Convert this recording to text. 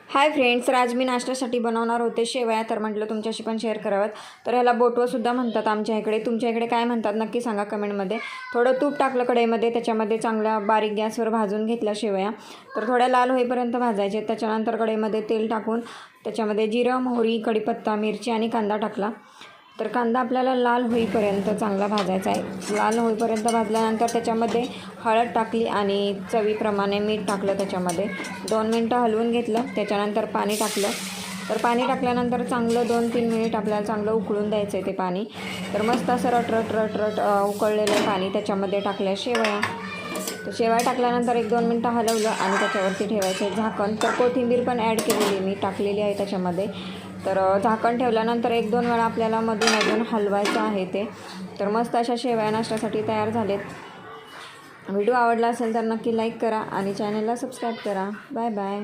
Hi friends, आज मी नाश्त्यासाठी बनवणार होते शेवया. तर म्हटलं तुमच्याशी पण शेअर कराव्यात. तर ह्याला बोटवंसुद्धा म्हणतात आमच्या इकडे. तुमच्या इकडे काय म्हणतात नक्की सांगा कमेंटमध्ये. थोडं तूप टाकलं कढईमध्ये, त्याच्यामध्ये चांगल्या बारीक गॅसवर भाजून घेतल्या शेवया. तर थोड्या लाल होईपर्यंत भाजायचे. त्याच्यानंतर कढईमध्ये तेल टाकून त्याच्यामध्ये जिरं, मोहरी, कढीपत्ता, मिरची आणि कांदा टाकला. तर कांदा आपल्याला लाल होईपर्यंत चांगला भाजायचा आहे. लाल होईपर्यंत भाजल्यानंतर त्याच्यामध्ये हळद टाकली आणि चवीप्रमाणे मीठ टाकलं. त्याच्यामध्ये 2 मिनटं हलवून घेतलं. त्याच्यानंतर पाणी टाकलं. तर पाणी टाकल्यानंतर चांगलं 2-3 मिनिट आपल्याला चांगलं उकळून द्यायचं आहे ते पाणी. तर मस्त असं रट उकळलेलं पाणी त्याच्यामध्ये टाकलं शेवया. तर शेवया टाकल्यानंतर 1-2 मिनटं हलवलं आणि त्याच्यावरती ठेवायचं झाकण. तर कोथिंबीर पण ॲड केलेली मी टाकलेली आहे त्याच्यामध्ये. तर झाकण ठेवल्यानंतर 1-2 वेळा आपल्याला मधून हलवायचं आहे ते. तर मस्त अशा शेवया नाश्त्यासाठी तयार झालेत. व्हिडिओ आवडला असेल तर नक्की लाईक करा आणि चॅनलला सबस्क्राईब करा. Bye bye.